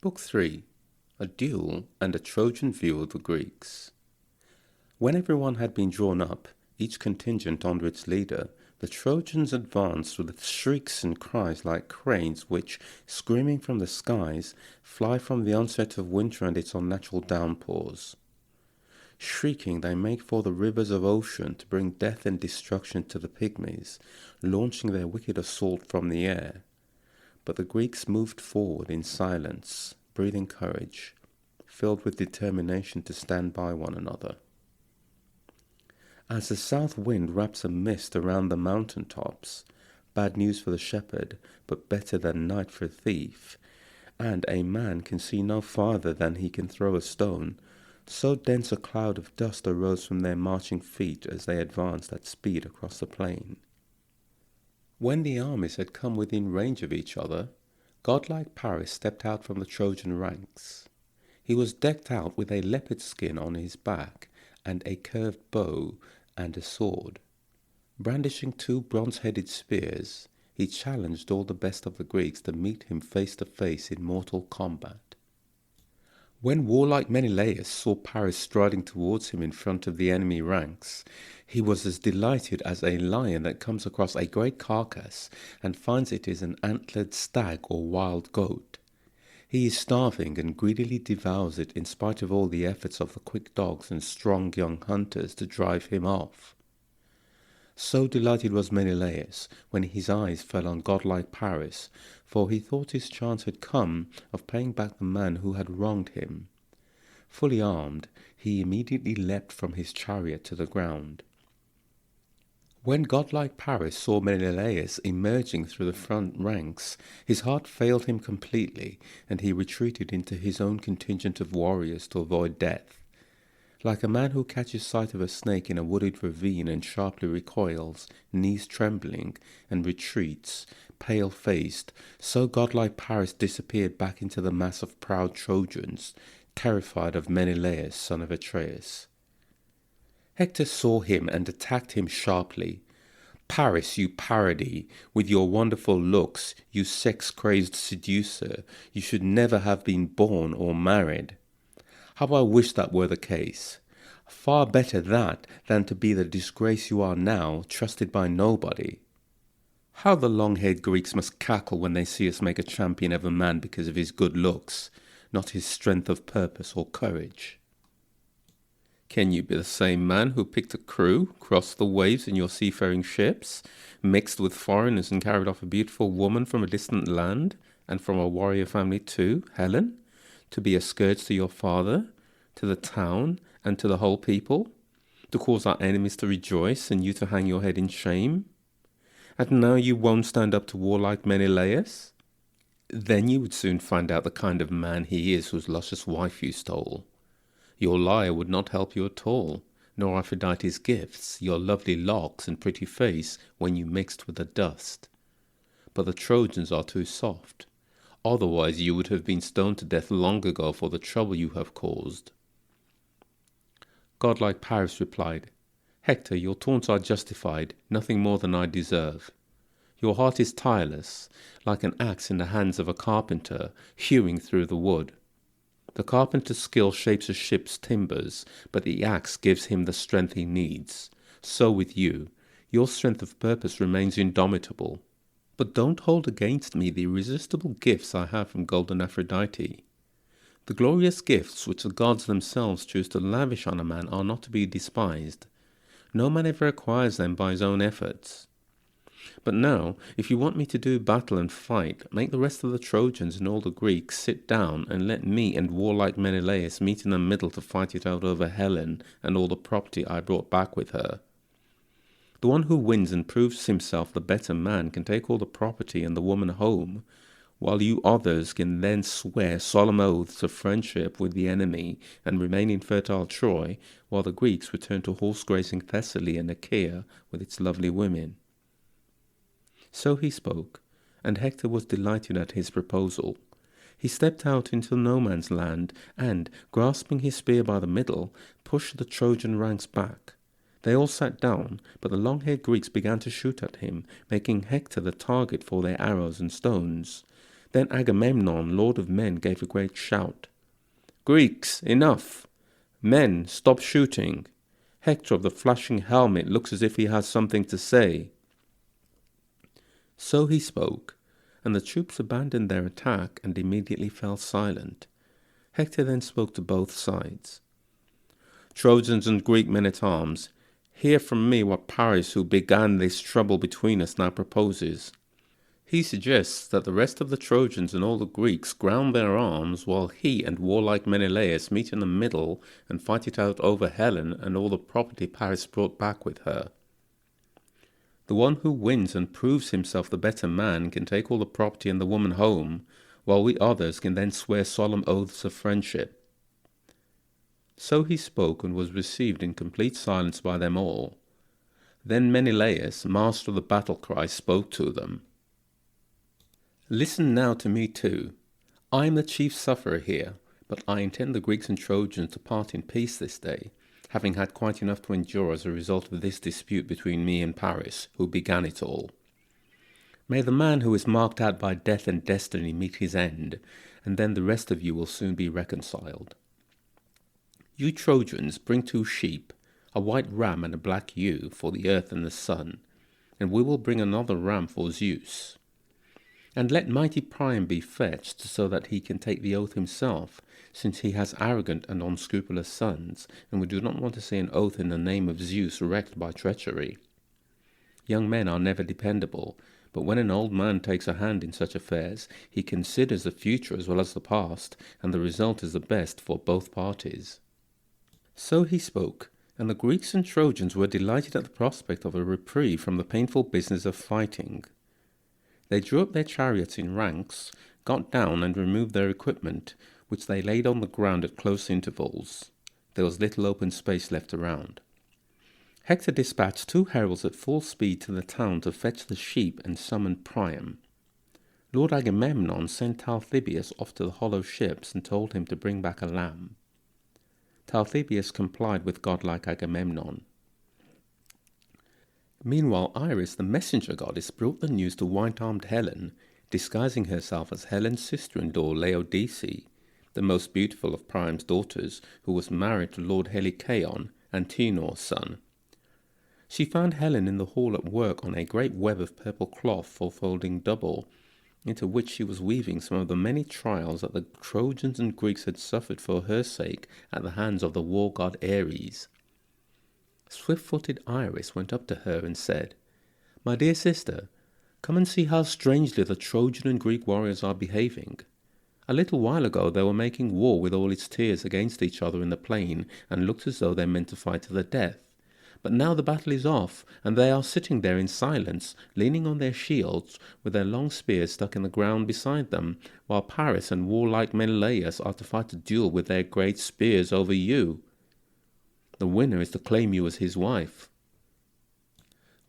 Book 3. A Duel and a Trojan View of the Greeks. When everyone had been drawn up, each contingent under its leader, the Trojans advanced with shrieks and cries like cranes which, screaming from the skies, fly from the onset of winter and its unnatural downpours. Shrieking, they make for the rivers of ocean to bring death and destruction to the pygmies, launching their wicked assault from the air. But the Greeks moved forward in silence, breathing courage, filled with determination to stand by one another. As the south wind wraps a mist around the mountain tops, bad news for the shepherd, but better than night for a thief, and a man can see no farther than he can throw a stone, so dense a cloud of dust arose from their marching feet as they advanced at speed across the plain. When the armies had come within range of each other, godlike Paris stepped out from the Trojan ranks. He was decked out with a leopard skin on his back and a curved bow and a sword. Brandishing two bronze-headed spears, he challenged all the best of the Greeks to meet him face to face in mortal combat. When warlike Menelaus saw Paris striding towards him in front of the enemy ranks, he was as delighted as a lion that comes across a great carcass and finds it is an antlered stag or wild goat. He is starving and greedily devours it in spite of all the efforts of the quick dogs and strong young hunters to drive him off. So delighted was Menelaus when his eyes fell on godlike Paris, for he thought his chance had come of paying back the man who had wronged him. Fully armed, he immediately leapt from his chariot to the ground. When godlike Paris saw Menelaus emerging through the front ranks, his heart failed him completely, and he retreated into his own contingent of warriors to avoid death. Like a man who catches sight of a snake in a wooded ravine and sharply recoils, knees trembling, and retreats, pale-faced, so godlike Paris disappeared back into the mass of proud Trojans, terrified of Menelaus, son of Atreus. Hector saw him and attacked him sharply. "Paris, you parody, with your wonderful looks, you sex-crazed seducer, you should never have been born or married. How I wish that were the case. Far better that than to be the disgrace you are now, trusted by nobody. How the long-haired Greeks must cackle when they see us make a champion of a man because of his good looks, not his strength of purpose or courage. Can you be the same man who picked a crew, crossed the waves in your seafaring ships, mixed with foreigners and carried off a beautiful woman from a distant land, and from a warrior family too, Helen, to be a scourge to your father, to the town, and to the whole people, to cause our enemies to rejoice and you to hang your head in shame? And now you won't stand up to warlike Menelaus? Then you would soon find out the kind of man he is whose luscious wife you stole. Your lyre would not help you at all, nor Aphrodite's gifts, your lovely locks and pretty face when you mixed with the dust. But the Trojans are too soft. Otherwise you would have been stoned to death long ago for the trouble you have caused." Godlike Paris replied, "Hector, your taunts are justified, nothing more than I deserve. Your heart is tireless, like an axe in the hands of a carpenter, hewing through the wood. The carpenter's skill shapes a ship's timbers, but the axe gives him the strength he needs. So with you, your strength of purpose remains indomitable. But don't hold against me the irresistible gifts I have from golden Aphrodite. The glorious gifts which the gods themselves choose to lavish on a man are not to be despised. No man ever acquires them by his own efforts. But now, if you want me to do battle and fight, make the rest of the Trojans and all the Greeks sit down and let me and warlike Menelaus meet in the middle to fight it out over Helen and all the property I brought back with her. The one who wins and proves himself the better man can take all the property and the woman home, while you others can then swear solemn oaths of friendship with the enemy and remain in fertile Troy, while the Greeks return to horse-grazing Thessaly and Achaia with its lovely women." So he spoke, and Hector was delighted at his proposal. He stepped out into no man's land and, grasping his spear by the middle, pushed the Trojan ranks back. They all sat down, but the long-haired Greeks began to shoot at him, making Hector the target for their arrows and stones. Then Agamemnon, lord of men, gave a great shout. "Greeks, enough! Men, stop shooting! Hector of the flashing helmet looks as if he has something to say." So he spoke, and the troops abandoned their attack and immediately fell silent. Hector then spoke to both sides. "Trojans and Greek men-at-arms, hear from me what Paris, who began this trouble between us, now proposes. He suggests that the rest of the Trojans and all the Greeks ground their arms while he and warlike Menelaus meet in the middle and fight it out over Helen and all the property Paris brought back with her. The one who wins and proves himself the better man can take all the property and the woman home, while we others can then swear solemn oaths of friendship." So he spoke and was received in complete silence by them all. Then Menelaus, master of the battle cry, spoke to them. "Listen now to me too. I am the chief sufferer here, but I intend the Greeks and Trojans to part in peace this day, having had quite enough to endure as a result of this dispute between me and Paris, who began it all. May the man who is marked out by death and destiny meet his end, and then the rest of you will soon be reconciled. You Trojans, bring 2 sheep, a white ram and a black ewe, for the earth and the sun, and we will bring another ram for Zeus. And let mighty Priam be fetched, so that he can take the oath himself, since he has arrogant and unscrupulous sons, and we do not want to see an oath in the name of Zeus wrecked by treachery. Young men are never dependable, but when an old man takes a hand in such affairs, he considers the future as well as the past, and the result is the best for both parties." So he spoke, and the Greeks and Trojans were delighted at the prospect of a reprieve from the painful business of fighting. They drew up their chariots in ranks, got down and removed their equipment, which they laid on the ground at close intervals. There was little open space left around. Hector dispatched 2 heralds at full speed to the town to fetch the sheep and summon Priam. Lord Agamemnon sent Talthybius off to the hollow ships and told him to bring back a lamb. Talthybius complied with godlike Agamemnon. Meanwhile, Iris, the messenger goddess, brought the news to white-armed Helen, disguising herself as Helen's sister-in-law Laodice, the most beautiful of Priam's daughters, who was married to Lord Helicaon, Antenor's son. She found Helen in the hall at work on a great web of purple cloth for folding double, into which she was weaving some of the many trials that the Trojans and Greeks had suffered for her sake at the hands of the war god Ares. Swift-footed Iris went up to her and said, "My dear sister, come and see how strangely the Trojan and Greek warriors are behaving. A little while ago they were making war with all its tiers against each other in the plain, and looked as though they meant to fight to the death. But now the battle is off, and they are sitting there in silence, leaning on their shields, with their long spears stuck in the ground beside them, while Paris and warlike Menelaus are to fight a duel with their great spears over you. The winner is to claim you as his wife."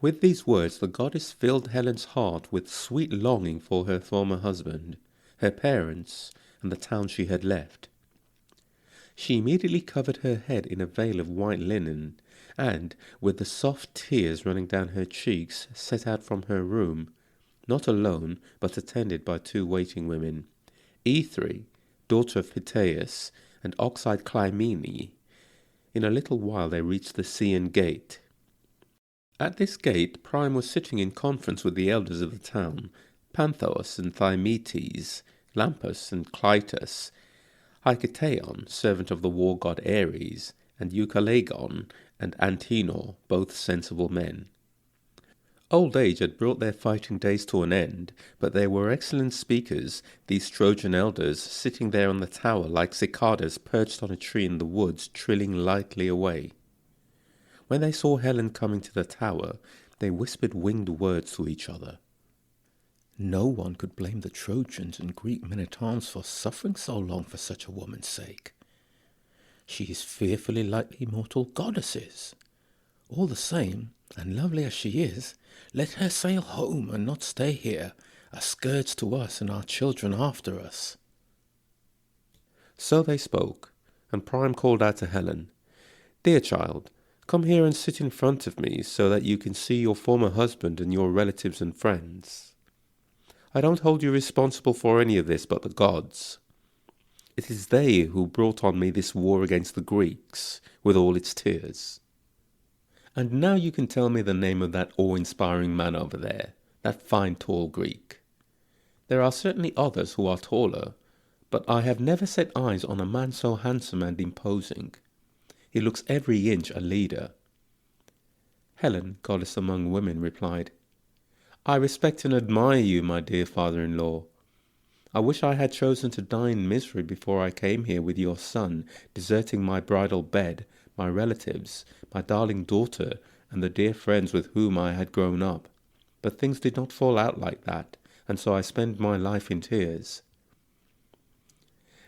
With these words the goddess filled Helen's heart with sweet longing for her former husband, her parents, and the town she had left. She immediately covered her head in a veil of white linen, and, with the soft tears running down her cheeks, set out from her room, not alone, but attended by 2 waiting women, Aethre, daughter of Phyteus, and ox-eyed Clymene. In a little while they reached the Scaean gate. At this gate Priam was sitting in conference with the elders of the town, Panthous and Thymoetes, Lampus and Clytus, Hicetaon, servant of the war god Ares, and Euchalagon and Antenor, both sensible men. Old age had brought their fighting days to an end, but they were excellent speakers, these Trojan elders, sitting there on the tower like cicadas perched on a tree in the woods, trilling lightly away. When they saw Helen coming to the tower, they whispered winged words to each other. No one could blame the Trojans and Greek men-at-arms for suffering so long for such a woman's sake. She is fearfully like the immortal goddesses. All the same, and lovely as she is, let her sail home and not stay here, a scourge to us and our children after us." So they spoke, and Priam called out to Helen, "Dear child, come here and sit in front of me so that you can see your former husband and your relatives and friends." I don't hold you responsible for any of this but the gods. It is they who brought on me this war against the Greeks, with all its tears. And now you can tell me the name of that awe-inspiring man over there, that fine tall Greek. There are certainly others who are taller, but I have never set eyes on a man so handsome and imposing. He looks every inch a leader. Helen, goddess among women, replied, I respect and admire you, my dear father-in-law. I wish I had chosen to die in misery before I came here with your son, deserting my bridal bed, my relatives, my darling daughter, and the dear friends with whom I had grown up. But things did not fall out like that, and so I spend my life in tears.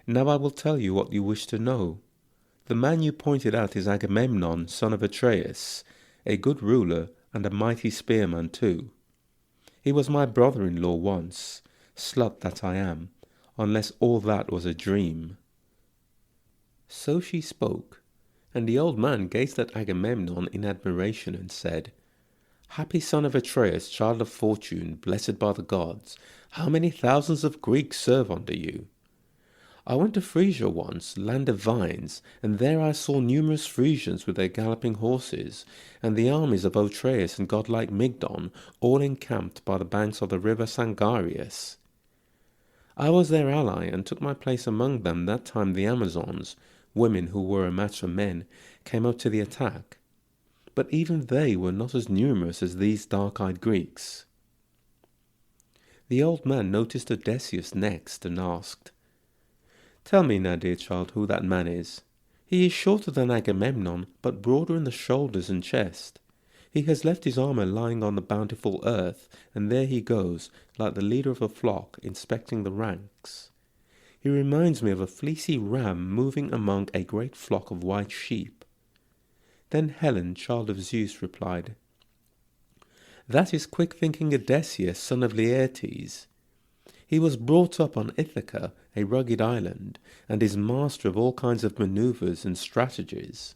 Now I will tell you what you wish to know. The man you pointed out is Agamemnon, son of Atreus, a good ruler and a mighty spearman too. He was my brother-in-law once, slut that I am, unless all that was a dream. So she spoke, and the old man gazed at Agamemnon in admiration and said, Happy son of Atreus, child of fortune, blessed by the gods, how many thousands of Greeks serve under you? I went to Phrygia once, land of vines, and there I saw numerous Frisians with their galloping horses, and the armies of Atreus and godlike Mygdon, all encamped by the banks of the river Sangarius. I was their ally, and took my place among them that time the Amazons, women who were a match for men, came up to the attack. But even they were not as numerous as these dark-eyed Greeks. The old man noticed Odysseus next, and asked, Tell me now, dear child, who that man is. He is shorter than Agamemnon, but broader in the shoulders and chest. He has left his armour lying on the bountiful earth, and there he goes, like the leader of a flock, inspecting the ranks. He reminds me of a fleecy ram moving among a great flock of white sheep. Then Helen, child of Zeus, replied, That is quick-thinking Odysseus, son of Laertes. He was brought up on Ithaca, a rugged island, and is master of all kinds of manoeuvres and strategies.